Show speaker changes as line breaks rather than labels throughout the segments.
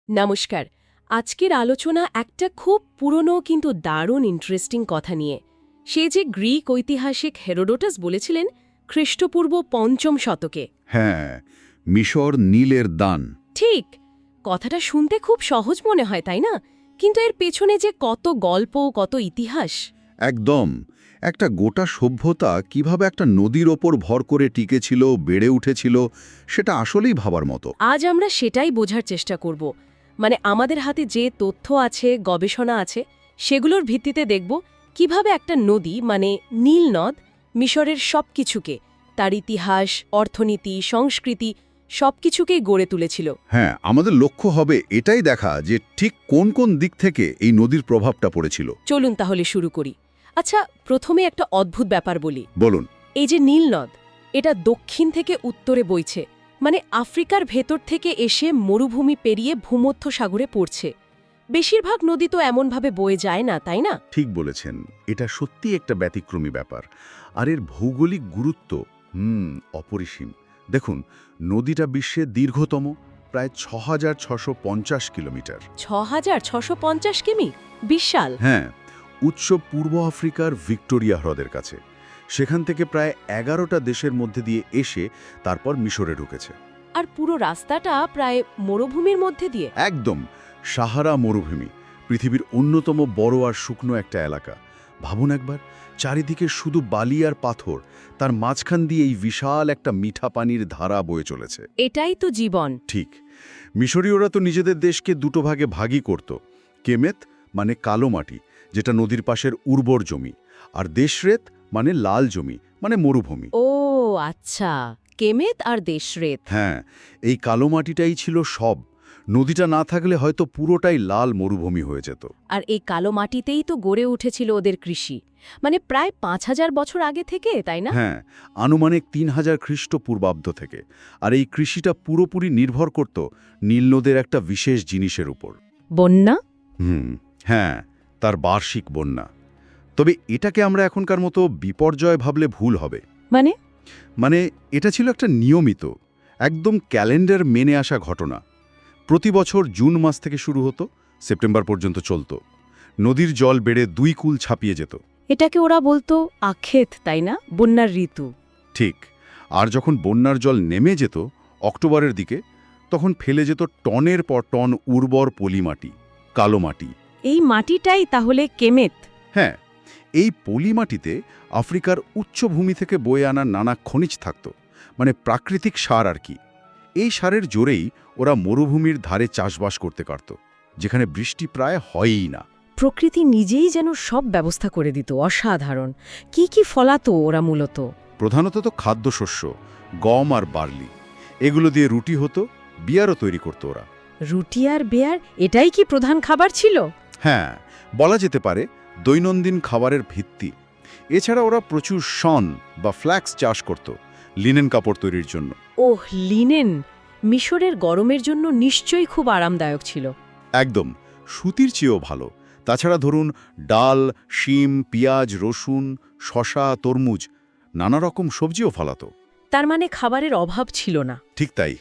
নমস্কার। আজকের আলোচনা একটা খুব পুরনো কিন্তু দারুণ ইন্টারেস্টিং কথা নিয়ে। সে যে গ্রিক ঐতিহাসিক হেরোডোটাস বলেছিলেন খ্রিস্টপূর্ব ৫ম শতকে।
হ্যাঁ, মিশর নীলের দান।
ঠিক, কথাটা শুনতে খুব সহজ মনে হয় তাই না? কিন্তু এর পেছনে যে কত গল্প, কত ইতিহাস।
একদম। একটা গোটা সভ্যতা কিভাবে একটা নদীর ওপর ভর করে টিকেছিল, বেড়ে উঠেছিল, সেটা আসলেই ভাবার মতো।
আজ আমরা সেটাই বোঝার চেষ্টা করব। মানে আমাদের হাতে যে তথ্য আছে, গবেষণা আছে, সেগুলোর ভিত্তিতে দেখব কিভাবে একটা নদী মানে নীল নদ মিশরের সবকিছুকে, তার ইতিহাস, অর্থনীতি, সংস্কৃতি সবকিছুকেই গড়ে তুলেছিল।
হ্যাঁ, আমাদের লক্ষ্য হবে এটাই দেখা যে ঠিক কোন কোন দিক থেকে এই নদীর প্রভাবটা পড়েছিল।
চলুন তাহলে শুরু করি। আচ্ছা, প্রথমে একটা অদ্ভুত ব্যাপার বলি।
বলুন।
এই যে নীল নদ, এটা দক্ষিণ থেকে উত্তরে বইছে, মানে আফ্রিকার ভেতর থেকে এসে মরুভূমি পেরিয়ে ভূমধ্য সাগরে পড়ছে। বেশিরভাগ নদী তো এমনভাবে বয়ে যায় না, তাই না?
ঠিক বলেছেন, এটা সত্যি একটা ব্যতিক্রমী ব্যাপার। আর এর ভৌগোলিক গুরুত্ব অপরিসীম। দেখুন, নদীটা বিশ্বের দীর্ঘতম, প্রায় ৬,৬৫০ কিলোমিটার।
৬,৬৫০ কিমি, বিশাল।
হ্যাঁ, উৎস পূর্ব আফ্রিকার ভিক্টোরিয়া হ্রদের কাছে। সেখান থেকে প্রায় ১১টা দেশের মধ্যে দিয়ে এসে তারপর মিশরে ঢুকেছে।
আর পুরো রাস্তাটা প্রায় মরুভূমির মধ্যে দিয়ে।
একদম সাহারা মরুভূমি, পৃথিবীর অন্যতম বড় আর শুকনো একটা এলাকা। ভাবুন একবার, চারিদিকে শুধু বালি আর পাথর, তার মাঝখান দিয়ে এই বিশাল একটা মিঠা পানির ধারা বয়ে চলেছে।
এটাই তো জীবন।
ঠিক। মিশরীয়রা তো নিজেদের দেশকে দুটো ভাগে ভাগই করত। কেমেত মানে কালো মাটি, যেটা নদীর পাশের উর্বর জমি, আর দেশরেত মানে লাল জমি, মানে মরুভূমি।
ও আচ্ছা, কেমেত আর দেশরেত।
হ্যাঁ, এই কালো মাটিটাই ছিল সব। নদীটা না থাকলে হয়তো পুরোটাই লাল মরুভূমি হয়ে যেত।
আর এই কালো মাটিতেই তো গড়ে উঠেছিল ওদের কৃষি, মানে প্রায় ৫,০০০ বছর আগে থেকে, তাই না?
হ্যাঁ, আনুমানিক ৩,০০০ খ্রিস্টপূর্বাব্দ থেকে। আর এই কৃষিটা পুরোপুরি নির্ভর করত নীল নদের একটা বিশেষ জিনিসের উপর।
বন্যা।
হ্যাঁ, তার বার্ষিক বন্যা। তবে এটাকে আমরা এখনকার মতো বিপর্যয় ভাবলে ভুল হবে। মানে এটা ছিল একটা নিয়মিত, একদম ক্যালেন্ডার মেনে আসা ঘটনা। প্রতি বছর জুন মাস থেকে শুরু হতো, সেপ্টেম্বর পর্যন্ত চলত। নদীর জল বেড়ে ২ কুল ছাপিয়ে যেত।
এটাকে ওরা বলতো আখেত, তাই না? বন্যার ঋতু।
ঠিক। আর যখন বন্যার জল নেমে যেত অক্টোবরের দিকে, তখন ফেলে যেত টনের পর টন উর্বর পলিমাটি, কালো মাটি।
এই মাটিটাই তাহলে কেমেত।
হ্যাঁ, এই পলিমাটিতে আফ্রিকার উচ্চভূমি থেকে বয়ে আনা নানা খনিজ থাকত, মানে প্রাকৃতিক সার আর কি। এই সারের জোরেই ওরা মরুভূমির ধারে চাষবাস করতে পারত, যেখানে বৃষ্টি প্রায় হয়ই না।
প্রকৃতি নিজেই যেন সব ব্যবস্থা করে দিত। অসাধারণ। কি কি ফলাতো ওরা মূলত?
প্রধানত তো খাদ্যশস্য, গম আর বার্লি। এগুলো দিয়ে রুটি হতো, বিয়ারও তৈরি করত ওরা।
রুটি আর বেয়ার, এটাই কি প্রধান খাবার ছিল?
হ্যাঁ, বলা যেতে পারে দৈনন্দিন খাবারের ভিত্তি। এছাড়া ওরা প্রচুর শন বা ফ্ল্যাক্স চাষ করত, লিনেন কাপড় তৈরির জন্য।
ওহ, লিনেন। মিশরের গরমের জন্য নিশ্চয়ই খুব আরামদায়ক ছিল।
একদম, সুতির চেয়েও ভালো। তাছাড়া ধরুন ডাল, শিম, পেঁয়াজ, রসুন, শশা, তরমুজ, নানা রকম সবজিও ফলাতো।
তার মানে খাবারের অভাব ছিল না।
ঠিক তাই।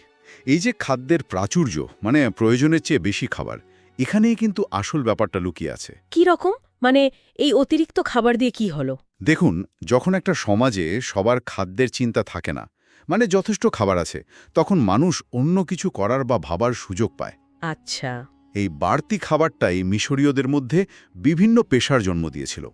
এই যে খাদ্যের প্রাচুর্য, মানে প্রয়োজনের চেয়ে বেশি খাবার, এখানেই কিন্তু আসল ব্যাপারটা লুকিয়ে আছে।
কি রকম? মানে এই অতিরিক্ত খাবার দিয়ে কি হলো?
দেখুন, যখন একটা সমাজে সবার খাদ্যের চিন্তা থাকে না, মানে যথেষ্ট খাবার আছে, তখন মানুষ অন্য কিছু করার বা ভাবার সুযোগ পায়।
আচ্ছা।
এই বাড়তি খাবারটাই মিশরীয়দের মধ্যে বিভিন্ন পেশার জন্ম দিয়েছিল।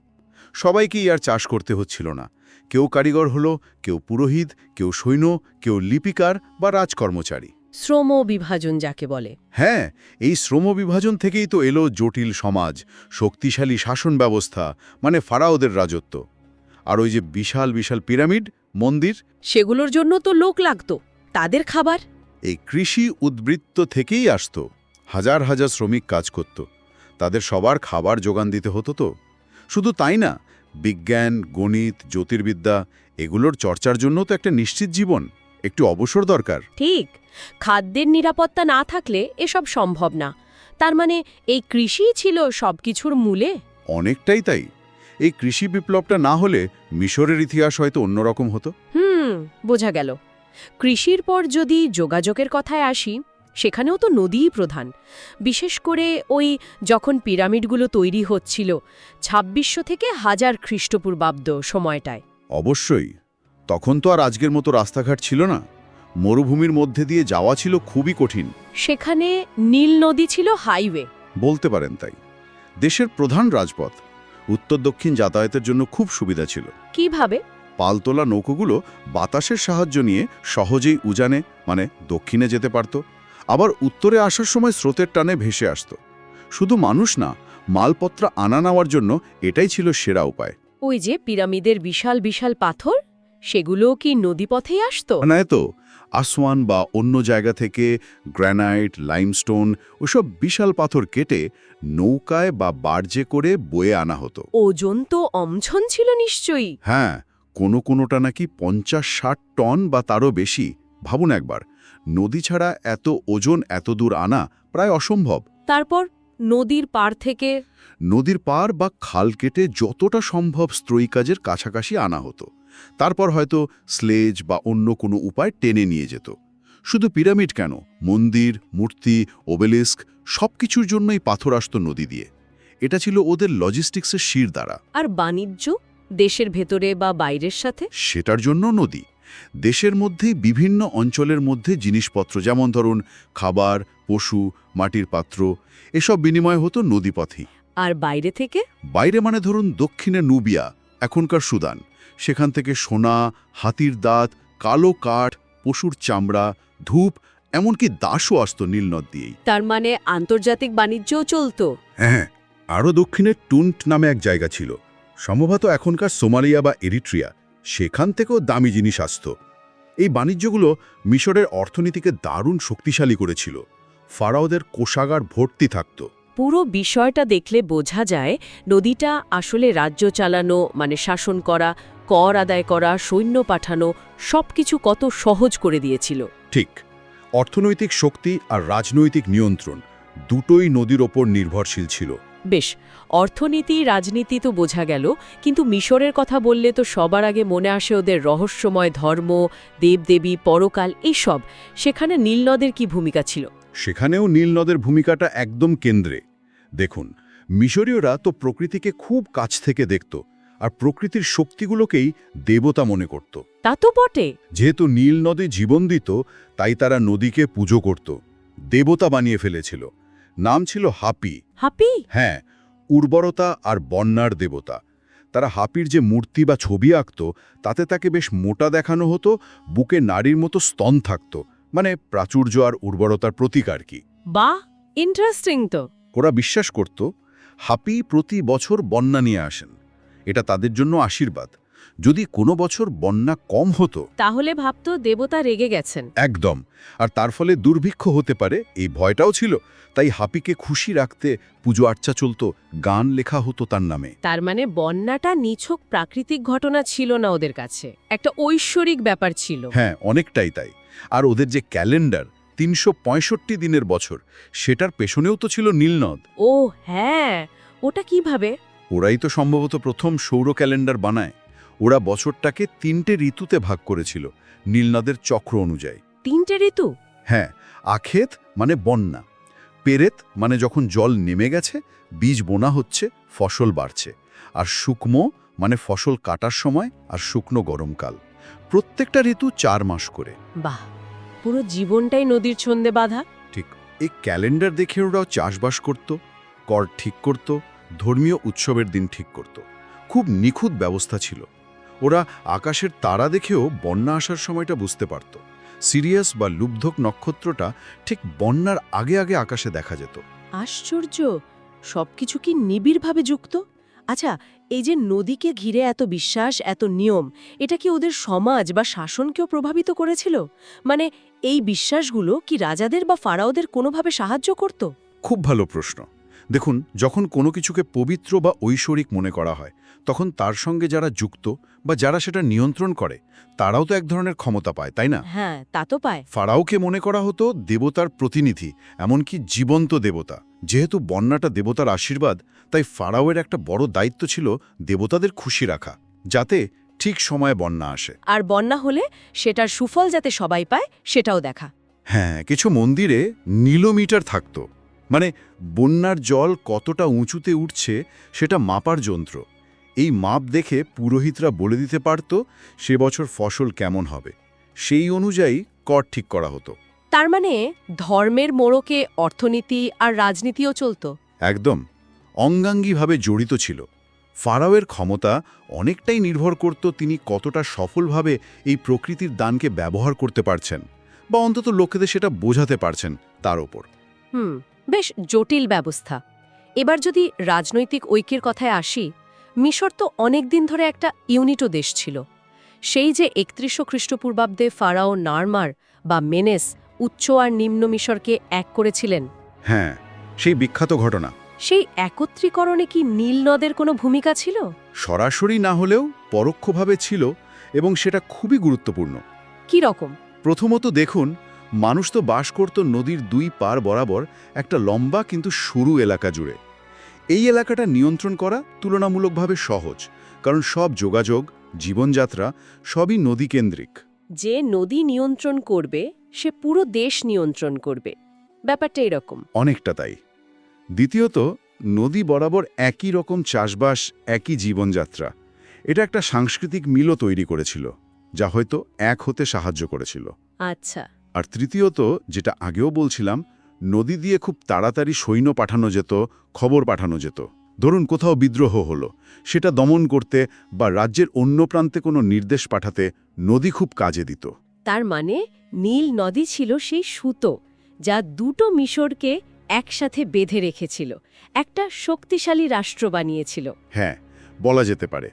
সবাইকেই আর চাষ করতে হচ্ছিল না। কেউ কারিগর হলো, কেউ পুরোহিত, কেউ সৈন্য, কেউ লিপিকার বা রাজকর্মচারী।
শ্রম বিভাজন যাকে বলে।
হ্যাঁ, এই শ্রম বিভাজন থেকেই তো এলো জটিল সমাজ, শক্তিশালী শাসন ব্যবস্থা, মানে ফারাওদের রাজত্ব। আর ওই যে বিশাল বিশাল পিরামিড, মন্দির,
সেগুলোর জন্য তো লোক লাগতো। তাদের খাবার?
এই কৃষি উদ্বৃত্ত থেকেই আসত। হাজার হাজার শ্রমিক কাজ করত, তাদের সবার খাবার যোগান দিতে হতো। তো শুধু তাই না, বিজ্ঞান, গণিত, জ্যোতির্বিদ্যা, এগুলোর চর্চার জন্য তো একটা নিশ্চিত জীবন, একটু অবসর দরকার।
ঠিক। খাদ্যের নিরাপত্তা না থাকলে এসব সম্ভব না। তার মানে এই কৃষিই ছিল সবকিছুর মূলে।
অনেকটাই তাই। এই কৃষি বিপ্লবটা না হলে মিশরের ইতিহাস হয়তো অন্যরকম হতো।
বোঝা গেল। কৃষির পর যদি যোগাযোগের কথায় আসি, সেখানেও তো নদীই প্রধান, বিশেষ করে ওই যখন পিরামিডগুলো তৈরি হচ্ছিল ২৬০০ থেকে ১০০০ খ্রিস্টপূর্বাব্দ সময়টায়।
অবশ্যই, তখন তো আর আজকের মতো রাস্তাঘাট ছিল না। মরুভূমির মধ্যে দিয়ে যাওয়া ছিল খুবই কঠিন।
সেখানে নীল নদী ছিল হাইওয়ে।
বলতে পারেন তাই। দেশের প্রধান রাজপথ, উত্তর দক্ষিণ যাতায়াতের জন্য খুব সুবিধা ছিল।
কিভাবে?
পালতোলা নৌকোগুলো বাতাসের সাহায্য নিয়ে সহজেই উজানে মানে দক্ষিণে যেতে পারত, আবার উত্তরে আসার সময় স্রোতের টানে ভেসে আসত। শুধু মানুষ না, মালপত্র আনা নেওয়ার জন্য এটাই ছিল সেরা উপায়।
ওই যে পিরামিডের বিশাল বিশাল পাথর, সেগুলোও কি নদীপথেই আসতো?
নয় তো, আসওয়ান বা অন্য জায়গা থেকে গ্রানাইট, লাইমস্টোন ওসব বিশাল পাথর কেটে নৌকায় বা বার্জে করে বয়ে আনা হতো।
ওজন তো অমছন ছিল নিশ্চয়ই।
হ্যাঁ, কোনোটা নাকি ৫০-৬০ টন বা তারও বেশি। ভাবুন একবার, নদী ছাড়া এত ওজন এত দূর আনা প্রায় অসম্ভব।
তারপর নদীর পাড় থেকে
নদীর পার বা খাল কেটে যতটা সম্ভব স্ত্রৈকাজের কাছাকাছি আনা হতো। তারপর হয়তো স্লেজ বা অন্য কোনো উপায় টেনে নিয়ে যেত। শুধু পিরামিড কেন, মন্দির, মূর্তি, ওবেলিস্ক সবকিছুর জন্যই পাথর আসত নদী দিয়ে। এটা ছিল ওদের লজিস্টিক্সের শিরদাঁড়া।
আর বাণিজ্য দেশের ভেতরে বা বাইরের সাথে?
সেটার জন্য নদী। দেশের মধ্যেই বিভিন্ন অঞ্চলের মধ্যে জিনিসপত্র, যেমন ধরুন খাবার, পশু, মাটির পাত্র, এসব বিনিময় হতো নদীপথেই।
আর বাইরে থেকে?
বাইরে মানে ধরুন দক্ষিণে নুবিয়া, এখনকার সুদান, সেখান থেকে সোনা, হাতির দাঁত, কালো কাঠ, পশুর চামড়া, ধূপ, এমনকি দাসও আসত নীলনদ দিয়েই।
তার মানে আন্তর্জাতিক বাণিজ্যও চলতো।
হ্যাঁ, আরও দক্ষিণে টুন্ট নামে এক জায়গা ছিল, সম্ভবত এখনকার সোমালিয়া বা এরিট্রিয়া, সেখান থেকেও দামি জিনিস আসত। এই বাণিজ্যগুলো মিশরের অর্থনীতিকে দারুণ শক্তিশালী করেছিল। ফারাওদের কোষাগার ভর্তি থাকত।
পুরো বিষয়টা দেখলে বোঝা যায় নদীটা আসলে রাজ্য চালানো মানে শাসন করা, কর আদায় করা, সৈন্য পাঠানো সবকিছু কত সহজ করে দিয়েছিল।
ঠিক, অর্থনৈতিক শক্তি আর রাজনৈতিক নিয়ন্ত্রণ দুটোই নদীর ওপর নির্ভরশীল ছিল।
বেশ, অর্থনীতি রাজনীতি তো বোঝা গেল, কিন্তু মিশরের কথা বললে তো সবার আগে মনে আসে ওদের রহস্যময় ধর্ম, দেবদেবী, পরকাল, এইসব। সেখানে নীলনদের কি ভূমিকা ছিল?
সেখানেও নীলনদের ভূমিকাটা একদম কেন্দ্রে। দেখুন, মিশরীয়রা তো প্রকৃতিকে খুব কাছ থেকে দেখত, আর প্রকৃতির শক্তিগুলোকেই দেবতা মনে করত।
তা তো বটে।
যেহেতু নীল নদী জীবন দিত, তাই তারা নদীকে পুজো করত, দেবতা বানিয়ে ফেলেছিল। নাম ছিল হাপি।
হাপি?
হ্যাঁ, উর্বরতা আর বন্যার দেবতা। তারা হাপির যে মূর্তি বা ছবি আঁকত, তাতে তাকে বেশ মোটা দেখানো হতো, বুকে নারীর মতো স্তন থাকত, মানে প্রাচুর্য আর উর্বরতার প্রতীক আর কি।
বাহ, ইন্টারেস্টিং তো।
ওরা বিশ্বাস করত হাপি প্রতি বছর বন্যা নিয়ে আসেন, এটা তাদের জন্য আশীর্বাদ। যদি কোনো বছর বন্যা কম হতো
তাহলে ভাবতো দেবতা রেগে গেছেন।
একদম, আর তার ফলে দুর্ভিক্ষ হতে পারে এই ভয়টাও ছিল। তাই হাপিকে খুশি রাখতে পুজো আর্চা চলত, গান লেখা হতো তার নামে।
তার মানে বন্যাটা নিছক প্রাকৃতিক ঘটনা ছিল না ওদের কাছে, একটা ঐশ্বরিক ব্যাপার ছিল।
হ্যাঁ, অনেকটাই তাই। আর ওদের যে ক্যালেন্ডার ৩৬৫ দিনের বছর, সেটার পেছনেও তো ছিল নীলনদ।
ও হ্যাঁ, ওটা কিভাবে?
ওরাই তো সম্ভবত প্রথম সৌর ক্যালেন্ডার বানায়। ওরা বছরটাকে ৩টে ঋতুতে ভাগ করেছিল নীলনদের চক্র অনুযায়ী।
৩টে ঋতু?
হ্যাঁ, আখেত মানে বন্যা, পেরেত মানে যখন জল নেমে গেছে, বীজ বোনা হচ্ছে, ফসল বাড়ছে, আর শুকনো মানে ফসল কাটার সময়, আর শুকনো গরমকাল। প্রত্যেকটা ঋতু ৪ মাস করে।
বাহ, পুরো জীবনটাই নদীর ছন্দে বাঁধা।
ঠিক, এই ক্যালেন্ডার দেখে ওরাও চাষবাস করত, কর ঠিক করত, ধর্মীয় উৎসবের দিন ঠিক করত। খুব নিখুঁত ব্যবস্থা ছিল। ওরা আকাশের তারা দেখেও বন্যা আসার সময়টা বুঝতে পারত। সিরিয়াস বা লুব্ধক নক্ষত্রটা ঠিক বন্যার আগে আগে আকাশে দেখা যেত।
আশ্চর্য, সবকিছু কি নিবিড়ভাবে যুক্ত। আচ্ছা, এই যে নদীকে ঘিরে এত বিশ্বাস, এত নিয়ম, এটা কি ওদের সমাজ বা শাসনকেও প্রভাবিত করেছিল? মানে এই বিশ্বাসগুলো কি রাজাদের বা ফারাওদের কোনোভাবে সাহায্য করত?
খুব ভালো প্রশ্ন। দেখুন, যখন কোনো কিছুকে পবিত্র বা ঐশ্বরিক মনে করা হয়, তখন তার সঙ্গে যারা যুক্ত বা যারা সেটা নিয়ন্ত্রণ করে, তারাও তো এক ধরনের ক্ষমতা পায়, তাই না?
হ্যাঁ, তা তো পায়।
ফারাওকে মনে করা হতো দেবতার প্রতিনিধি, এমনকি জীবন্ত দেবতা। যেহেতু বন্যাটা দেবতার আশীর্বাদ, তাই ফারাওয়ের একটা বড় দায়িত্ব ছিল দেবতাদের খুশি রাখা, যাতে ঠিক সময়ে বন্যা আসে।
আর বন্যা হলে সেটার সুফল যাতে সবাই পায় সেটাও দেখা।
হ্যাঁ, কিছু মন্দিরে নীলোমিটার থাকত, মানে বন্যার জল কতটা উঁচুতে উঠছে সেটা মাপার যন্ত্র। এই মাপ দেখে পুরোহিতরা বলে দিতে পারত সে বছর ফসল কেমন হবে। সেই অনুযায়ী কর ঠিক করা হতো।
তার মানে ধর্মের মোড়কে অর্থনীতি আর রাজনীতিও চলত।
একদম অঙ্গাঙ্গিভাবে জড়িত ছিল। ফারাওয়ের ক্ষমতা অনেকটাই নির্ভর করত তিনি কতটা সফলভাবে এই প্রকৃতির দানকে ব্যবহার করতে পারছেন, বা অন্তত লোকেদের সেটা বোঝাতে পারছেন তার ওপর।
বেশ জটিল ব্যবস্থা। এবার যদি রাজনৈতিক ঐক্যের কথায় আসি, মিশর তো অনেক দিন ধরে একটা ইউনিটো দেশ ছিল। সেই যে ৩১০০ খ্রিস্টপূর্বাব্দে ফারাও নারমার বা মেনেস উচ্চ আর নিম্ন মিশরকে এক করেছিলেন।
হ্যাঁ, সেই বিখ্যাত ঘটনা।
সেই একত্রীকরণে কি নীল নদের কোনো ভূমিকা ছিল?
সরাসরি না হলেও পরোক্ষভাবে ছিল, এবং সেটা খুবই গুরুত্বপূর্ণ।
কি রকম?
প্রথমত দেখুন, মানুষ তো বাস করত নদীর দুই পার বরাবর একটা লম্বা কিন্তু সরু এলাকা জুড়ে। এই এলাকাটা নিয়ন্ত্রণ করা তুলনামূলকভাবে সহজ, কারণ সব যোগাযোগ, জীবনযাত্রা সবই নদীকেন্দ্রিক।
যে নদী নিয়ন্ত্রণ করবে সে পুরো দেশ নিয়ন্ত্রণ করবে, ব্যাপারটা এরকম।
অনেকটা তাই। দ্বিতীয়ত, নদী বরাবর একই রকম চাষবাস, একই জীবনযাত্রা, এটা একটা সাংস্কৃতিক মিলও তৈরি করেছিল, যা হয়তো এক হতে সাহায্য করেছিল।
আচ্ছা।
আর তৃতীয়ত, যেটা আগেও বলছিলাম, নদী দিয়ে খুব তাড়াতাড়ি সৈন্য পাঠানো যেত, খবর পাঠানো যেত। ধরুন কোথাও বিদ্রোহ হলো, সেটা দমন করতে বা রাজ্যের অন্য প্রান্তে কোনো নির্দেশ পাঠাতে নদী খুব কাজে দিত।
তার মানে নীল নদী ছিল সেই সুতো যা দুটো মিশরকে একসাথে বেঁধে রেখেছিল, একটা শক্তিশালী রাষ্ট্র বানিয়েছিল।
হ্যাঁ, বলা যেতে পারে।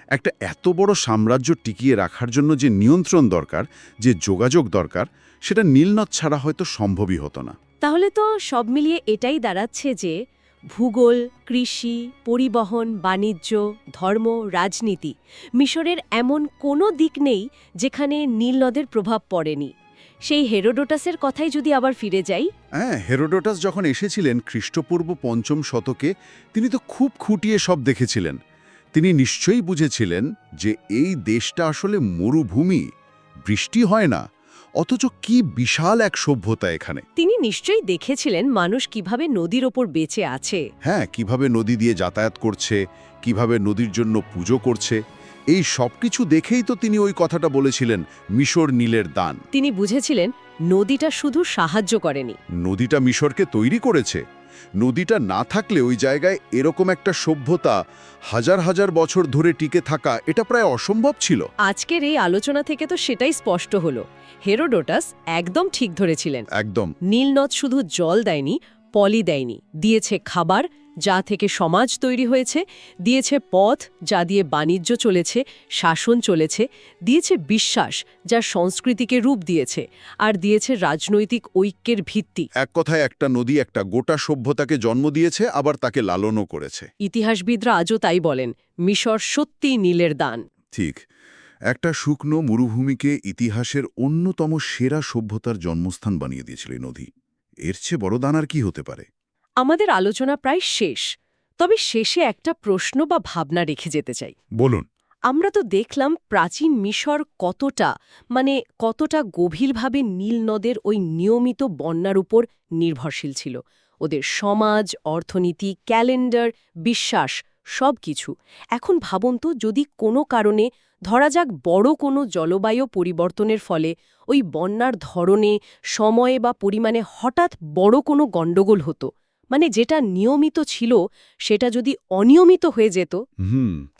একটা এত বড় সাম্রাজ্য টিকিয়ে রাখার জন্য যে নিয়ন্ত্রণ দরকার, যে যোগাযোগ দরকার, সেটা নীলনদ ছাড়া হয়তো সম্ভবই হতো না।
তাহলে তো সব মিলিয়ে এটাই দাঁড়াচ্ছে যে ভূগোল, কৃষি, পরিবহন, বাণিজ্য, ধর্ম, রাজনীতি, মিশরের এমন কোনো দিক নেই যেখানে নীল নদের প্রভাব পড়েনি। সেই হেরোডোটাসের কথাই যদি আবার ফিরে যাই।
হ্যাঁ, হেরোডোটাস যখন এসেছিলেন খ্রিস্টপূর্ব ৫ম শতকে, তিনি তো খুব খুঁটিয়ে সব দেখেছিলেন। তিনি নিশ্চয়ই বুঝেছিলেন যে এই দেশটা আসলে মরুভূমি, বৃষ্টি হয় না, অথচ কি বিশাল এক সভ্যতা এখানে।
তিনি নিশ্চয়ই দেখেছিলেন মানুষ কিভাবে নদীর ওপর বেঁচে আছে।
হ্যাঁ, কিভাবে নদী দিয়ে যাতায়াত করছে, কিভাবে নদীর জন্য পুজো করছে। এই সব কিছু দেখেই তো তিনি ওই কথাটা বলেছিলেন, মিশর নীলের দান।
তিনি বুঝেছিলেন নদীটা শুধু সাহায্য করেনি,
নদীটা মিশরকে তৈরি করেছে। নদীটা না থাকলে ওই জায়গায় এরকম একটা সভ্যতা হাজার হাজার বছর ধরে টিকে থাকা এটা প্রায় অসম্ভব ছিল।
আজকের এই আলোচনা থেকে তো সেটাই স্পষ্ট হলো। হেরোডোটাস একদম ঠিক ধরেছিলেন।
একদম।
নীল নদ শুধু জল দেয়নি, পলি দেয়নি, দিয়েছে খাবার, যা থেকে সমাজ তৈরি হয়েছে, দিয়েছে পথ, যা দিয়ে বাণিজ্য চলেছে, শাসন চলেছে, দিয়েছে বিশ্বাস, যা সংস্কৃতিকে রূপ দিয়েছে, আর দিয়েছে রাজনৈতিক ঐক্যের ভিত্তি।
এক কথায় একটা নদী একটা গোটা সভ্যতাকে জন্ম দিয়েছে, আবার তাকে লালনও করেছে।
ইতিহাসবিদরা আজও তাই বলেন, মিশর সত্যিই নীলের দান।
ঠিক। একটা শুকনো মরুভূমিকে ইতিহাসের অন্যতম সেরা সভ্যতার জন্মস্থান বানিয়ে দিয়েছিল এই নদী। এর চেয়ে বড় দান আর কি হতে পারে?
আমাদের আলোচনা প্রায় শেষ, তবে শেষে একটা প্রশ্ন বা ভাবনা রেখে যেতে চাই।
বলুন।
আমরা তো দেখলাম প্রাচীন মিশর কতটা গভীরভাবে নীল নদের ওই নিয়মিত বন্যার উপর নির্ভরশীল ছিল। ওদের সমাজ, অর্থনীতি, ক্যালেন্ডার, বিশ্বাস সব কিছু। এখন ভাবুন তো, যদি কোনো কারণে, ধরা যাক বড় কোনো জলবায়ু পরিবর্তনের ফলে ওই বন্যার ধরনে, সময়ে বা পরিমাণে হঠাৎ বড় কোনো গণ্ডগোল হতো, মানে যেটা নিয়মিত ছিল সেটা যদি অনিয়মিত হয়ে যেত,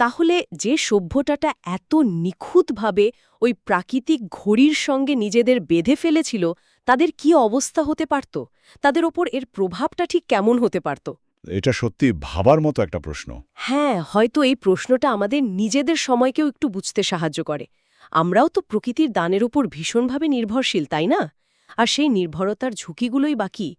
তাহলে যে সভ্যতাটা এত নিখুঁতভাবে ওই প্রাকৃতিক ঘড়ির সঙ্গে নিজেদের বেঁধে ফেলেছিল, তাদের কি অবস্থা হতে পারত? তাদের ওপর এর প্রভাবটা ঠিক কেমন হতে পারত?
এটা সত্যি ভাবার মতো একটা প্রশ্ন।
হ্যাঁ, হয়তো এই প্রশ্নটা আমাদের নিজেদের সময়কেও একটু বুঝতে সাহায্য করে। আমরাও তো প্রকৃতির দানের উপর ভীষণভাবে নির্ভরশীল, তাই না? আর সেই নির্ভরতার ঝুঁকিগুলোই বাকি